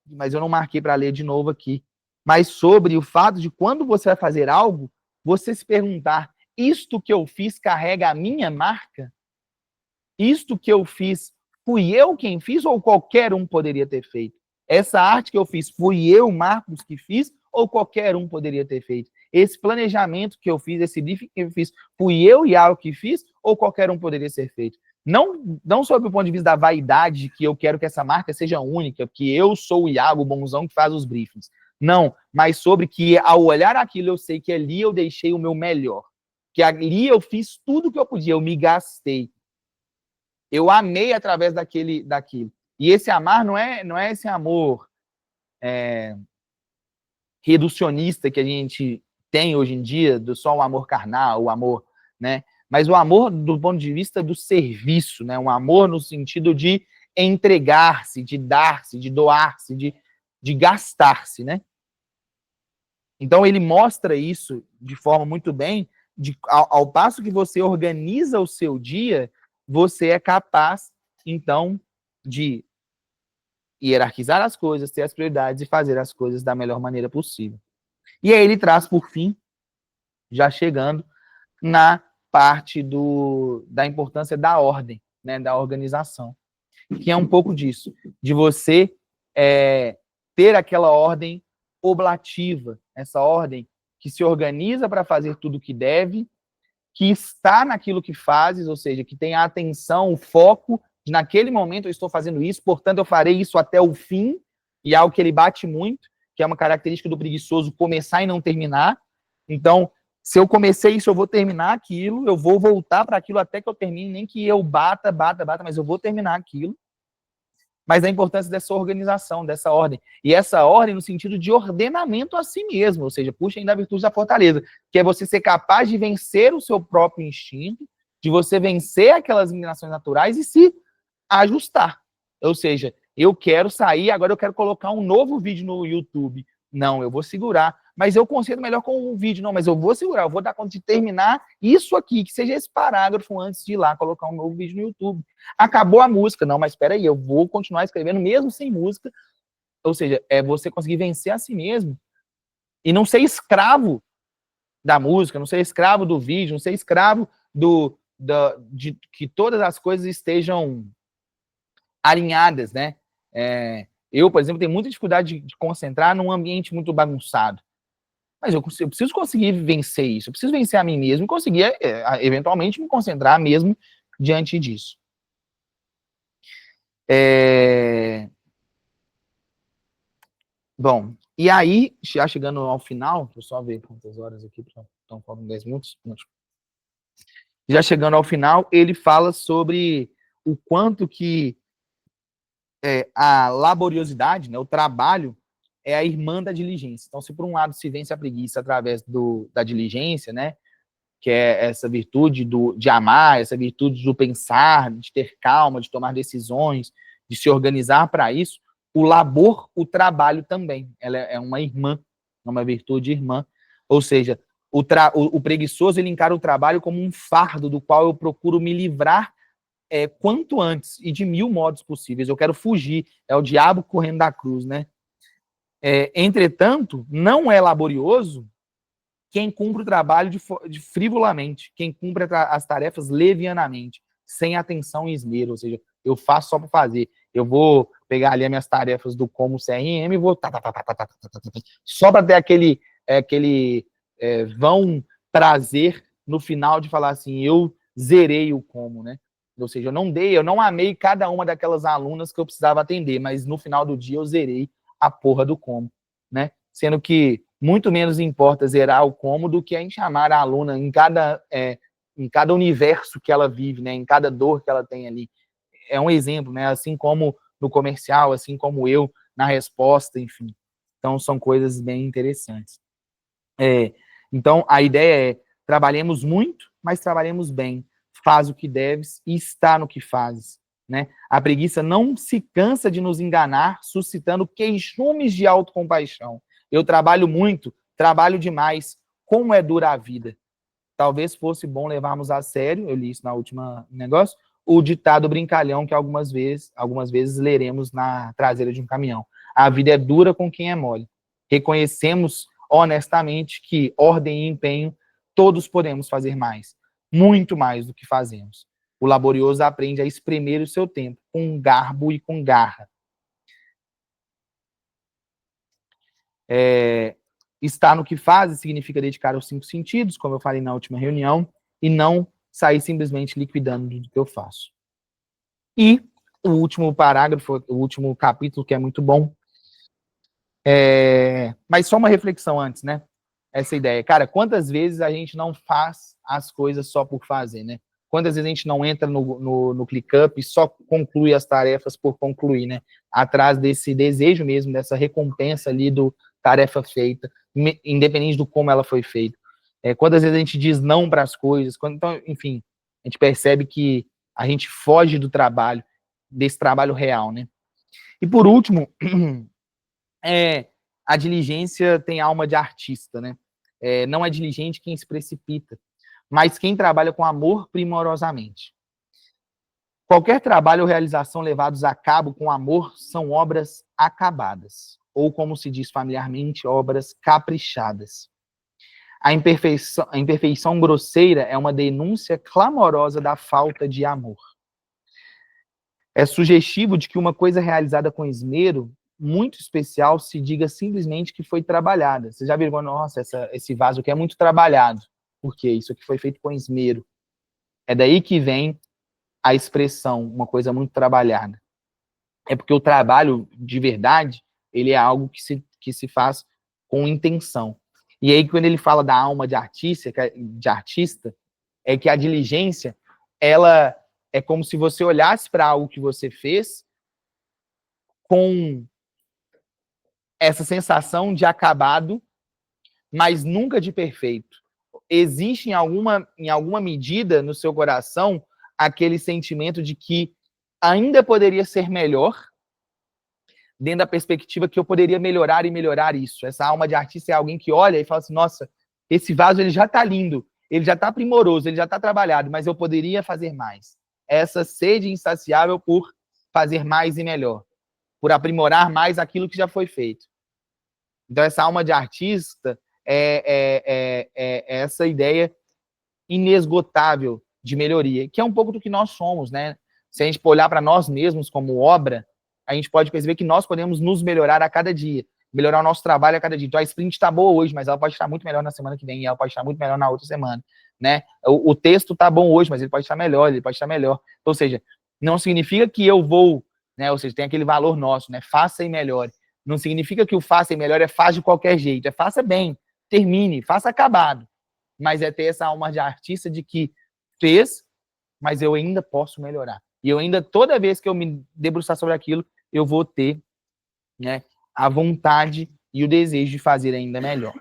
mas eu não marquei para ler de novo aqui. Mas sobre o fato de quando você vai fazer algo, você se perguntar, isto que eu fiz carrega a minha marca? Isto que eu fiz, fui eu quem fiz ou qualquer um poderia ter feito? Essa arte que eu fiz, fui eu, Marcos, que fiz ou qualquer um poderia ter feito? Esse planejamento que eu fiz, esse briefing que eu fiz, fui eu, Iago, que fiz ou qualquer um poderia ser feito? Não sob o ponto de vista da vaidade, que eu quero que essa marca seja única, que eu sou o Iago, o bonzão, que faz os briefings. Não, mas sobre que ao olhar aquilo eu sei que ali eu deixei o meu melhor. Que ali eu fiz tudo que eu podia, eu me gastei. Eu amei através daquilo. E esse amar não é esse amor reducionista que a gente tem hoje em dia, só o amor carnal, o amor, né? Mas o amor do ponto de vista do serviço, né? Um amor no sentido de entregar-se, de dar-se, de doar-se, de gastar-se, né? Então ele mostra isso de forma muito bem, ao passo que você organiza o seu dia, você é capaz, então, de hierarquizar as coisas, ter as prioridades e fazer as coisas da melhor maneira possível. E aí ele traz, por fim, já chegando na parte da importância da ordem, né, da organização, que é um pouco disso, de você ter aquela ordem oblativa, essa ordem que se organiza para fazer tudo o que deve, que está naquilo que fazes, ou seja, que tem a atenção, o foco, de naquele momento eu estou fazendo isso, portanto eu farei isso até o fim, e é algo que ele bate muito, que é uma característica do preguiçoso, começar e não terminar. Então, se eu comecei isso, eu vou terminar aquilo, eu vou voltar para aquilo até que eu termine, nem que eu bata, mas eu vou terminar aquilo. Mas a importância dessa organização, dessa ordem. E essa ordem no sentido de ordenamento a si mesmo, ou seja, puxa ainda a virtude da fortaleza, que é você ser capaz de vencer o seu próprio instinto, de você vencer aquelas inclinações naturais e se ajustar. Ou seja, eu quero sair, agora eu quero colocar um novo vídeo no YouTube. Não, eu vou segurar. Mas eu consigo melhor com o vídeo. Não, mas eu vou segurar, eu vou dar conta de terminar isso aqui, que seja esse parágrafo antes de ir lá colocar um novo vídeo no YouTube. Acabou a música. Não, mas espera aí, eu vou continuar escrevendo mesmo sem música. Ou seja, é você conseguir vencer a si mesmo e não ser escravo da música, não ser escravo do vídeo, não ser escravo de que todas as coisas estejam alinhadas, né? Eu, por exemplo, tenho muita dificuldade de concentrar num ambiente muito bagunçado. Mas eu preciso conseguir vencer isso. Eu preciso vencer a mim mesmo e conseguir, eventualmente, me concentrar mesmo diante disso. Bom, e aí, já chegando ao final, deixa eu só ver quantas horas aqui, estão faltando 10 minutos. Já chegando ao final, ele fala sobre o quanto que a laboriosidade, né, o trabalho, é a irmã da diligência. Então, se por um lado se vence a preguiça através da diligência, né, que é essa virtude de amar, essa virtude do pensar, de ter calma, de tomar decisões, de se organizar para isso, o labor, o trabalho também. Ela é uma irmã, uma virtude irmã. Ou seja, o preguiçoso, ele encara o trabalho como um fardo do qual eu procuro me livrar quanto antes e de 1000 modos possíveis. Eu quero fugir. É o diabo correndo da cruz, né? Entretanto, não é laborioso quem cumpre o trabalho de frivolamente, quem cumpre as tarefas levianamente, sem atenção e esmero, ou seja, eu faço só para fazer. Eu vou pegar ali as minhas tarefas do como CRM e vou só para ter aquele vão prazer no final de falar assim, eu zerei o como, né? Ou seja, eu não amei cada uma daquelas alunas que eu precisava atender, mas no final do dia eu zerei a porra do como, né? Sendo que muito menos importa zerar o como do que a gente amar a aluna em cada universo que ela vive, né? Em cada dor que ela tem ali. É um exemplo, né? Assim como no comercial, assim como eu na resposta, enfim. Então, são coisas bem interessantes. Então, a ideia é, trabalhemos muito, mas trabalhemos bem. Faz o que deves e está no que fazes, né? A preguiça não se cansa de nos enganar, suscitando queixumes de autocompaixão. Eu trabalho muito, trabalho demais, como é dura a vida. Talvez fosse bom levarmos a sério, eu li isso na última negócio, o ditado brincalhão que algumas vezes leremos na traseira de um caminhão. A vida é dura com quem é mole. Reconhecemos honestamente que, ordem e empenho, todos podemos fazer mais, muito mais do que fazemos. O laborioso aprende a espremer o seu tempo, com garbo e com garra. Estar no que faz significa dedicar os 5 sentidos, como eu falei na última reunião, e não sair simplesmente liquidando tudo que eu faço. E o último parágrafo, o último capítulo, que é muito bom, mas só uma reflexão antes, né? Essa ideia. Cara, quantas vezes a gente não faz as coisas só por fazer, né? Quantas vezes a gente não entra no ClickUp e só conclui as tarefas por concluir, né? Atrás desse desejo mesmo, dessa recompensa ali do tarefa feita, independente do como ela foi feita. Quantas vezes a gente diz não para as coisas, então, enfim, a gente percebe que a gente foge do trabalho, desse trabalho real, né? E por último, a diligência tem alma de artista, né? Não é diligente quem se precipita, mas quem trabalha com amor primorosamente. Qualquer trabalho ou realização levados a cabo com amor são obras acabadas, ou como se diz familiarmente, obras caprichadas. A imperfeição grosseira é uma denúncia clamorosa da falta de amor. É sugestivo de que uma coisa realizada com esmero muito especial se diga simplesmente que foi trabalhada. Você já viram, nossa, esse vaso aqui é muito trabalhado. Por quê? Isso aqui foi feito com esmero. É daí que vem a expressão, uma coisa muito trabalhada. É porque o trabalho, de verdade, ele é algo que se faz com intenção. E aí, quando ele fala da alma de artista, é que a diligência, ela é como se você olhasse para algo que você fez com essa sensação de acabado, mas nunca de perfeito. Existe em alguma medida no seu coração aquele sentimento de que ainda poderia ser melhor, dentro da perspectiva que eu poderia melhorar e melhorar isso. Essa alma de artista é alguém que olha e fala assim, nossa, esse vaso ele já está lindo, ele já está primoroso, ele já está trabalhado, mas eu poderia fazer mais. Essa sede insaciável por fazer mais e melhor, por aprimorar mais aquilo que já foi feito. Então, essa alma de artista é essa ideia inesgotável de melhoria, que é um pouco do que nós somos, né? Se a gente olhar para nós mesmos como obra, a gente pode perceber que nós podemos nos melhorar a cada dia, melhorar o nosso trabalho a cada dia. Então, a sprint está boa hoje, mas ela pode estar muito melhor na semana que vem, e ela pode estar muito melhor na outra semana, né? O texto está bom hoje, mas ele pode estar melhor, Ou seja, não significa que eu vou, né? Ou seja, tem aquele valor nosso, né? Faça e melhore. Não significa que o faça e melhore é faz de qualquer jeito, é faça bem, termine, faça acabado. Mas é ter essa alma de artista de que fez, mas eu ainda posso melhorar. E eu ainda, toda vez que eu me debruçar sobre aquilo, eu vou ter, né, a vontade e o desejo de fazer ainda melhor.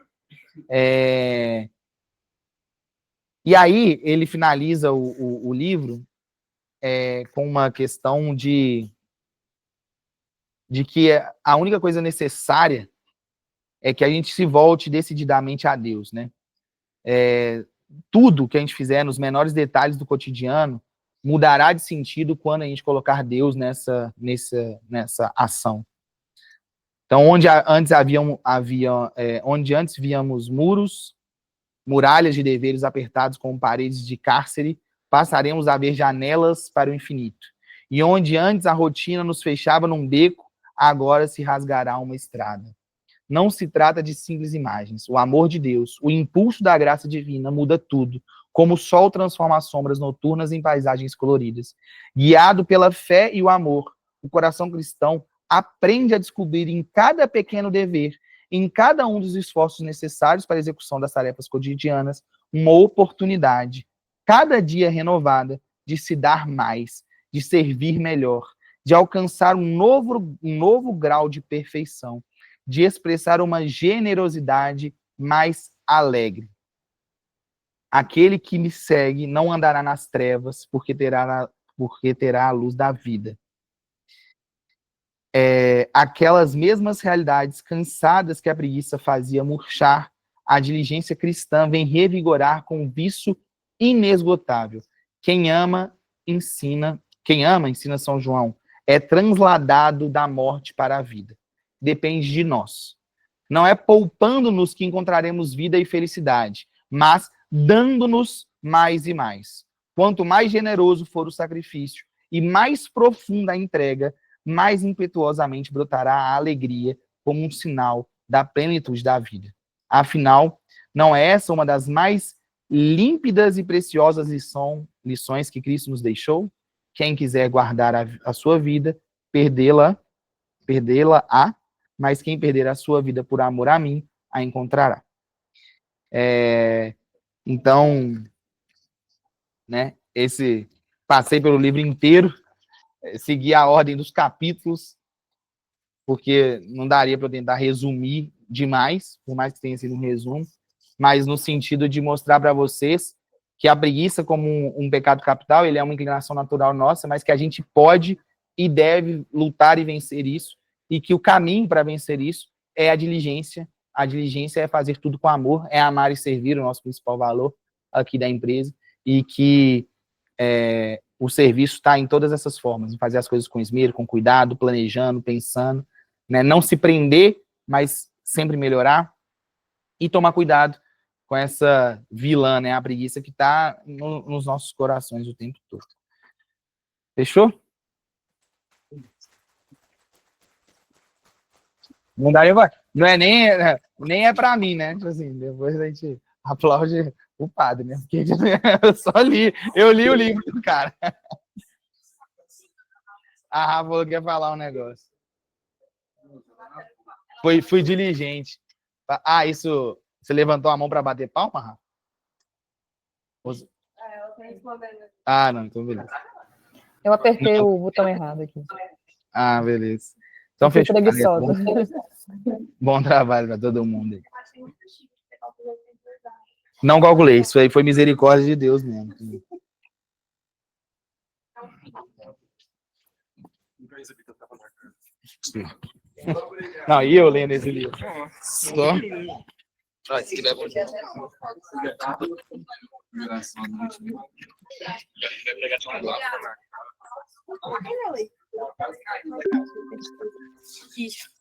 E aí, ele finaliza o livro com uma questão de que a única coisa necessária é que a gente se volte decididamente a Deus, né? Tudo que a gente fizer nos menores detalhes do cotidiano mudará de sentido quando a gente colocar Deus nessa ação. Então, onde antes víamos muros, muralhas de deveres apertados com paredes de cárcere, passaremos a ver janelas para o infinito. E onde antes a rotina nos fechava num beco, agora se rasgará uma estrada. Não se trata de simples imagens. O amor de Deus, o impulso da graça divina muda tudo, como o sol transforma as sombras noturnas em paisagens coloridas. Guiado pela fé e o amor, o coração cristão aprende a descobrir em cada pequeno dever, em cada um dos esforços necessários para a execução das tarefas cotidianas, uma oportunidade, cada dia renovada, de se dar mais, de servir melhor, de alcançar um novo grau de perfeição, de expressar uma generosidade mais alegre. Aquele que me segue não andará nas trevas, porque terá a luz da vida. Aquelas mesmas realidades cansadas que a preguiça fazia murchar, a diligência cristã vem revigorar com um vício inesgotável. Quem ama, ensina São João, é transladado da morte para a vida. Depende de nós. Não é poupando-nos que encontraremos vida e felicidade, mas dando-nos mais e mais. Quanto mais generoso for o sacrifício e mais profunda a entrega, mais impetuosamente brotará a alegria como um sinal da plenitude da vida. Afinal, não é essa uma das mais límpidas e preciosas lições que Cristo nos deixou? Quem quiser guardar a sua vida, perdê-la-á, mas quem perder a sua vida por amor a mim, a encontrará. Então, né, passei pelo livro inteiro, segui a ordem dos capítulos, porque não daria para eu tentar resumir demais, por mais que tenha sido um resumo, mas no sentido de mostrar para vocês que a preguiça, como um pecado capital, ele é uma inclinação natural nossa, mas que a gente pode e deve lutar e vencer isso, e que o caminho para vencer isso é a diligência. A diligência é fazer tudo com amor, é amar e servir, o nosso principal valor aqui da empresa, e que o serviço está em todas essas formas, em fazer as coisas com esmero, com cuidado, planejando, pensando, né? Não se prender, mas sempre melhorar, e tomar cuidado com essa vilã, né, a preguiça que está nos nossos corações o tempo todo. Fechou? Não daria, não é nem é para mim, né? Tipo assim, depois a gente aplaude o padre, né? Porque eu li o livro do cara. A Rafa falou que ia falar um negócio. Fui diligente. Isso. Você levantou a mão para bater palma, Rafa? Não, então beleza. Eu apertei o botão errado aqui. Beleza. Então fechou. Preguiçosa. Bom trabalho para todo mundo aí. Não calculei, isso aí foi misericórdia de Deus mesmo. Não, e eu lendo esse livro. Só. Esse aqui é bom. Isso.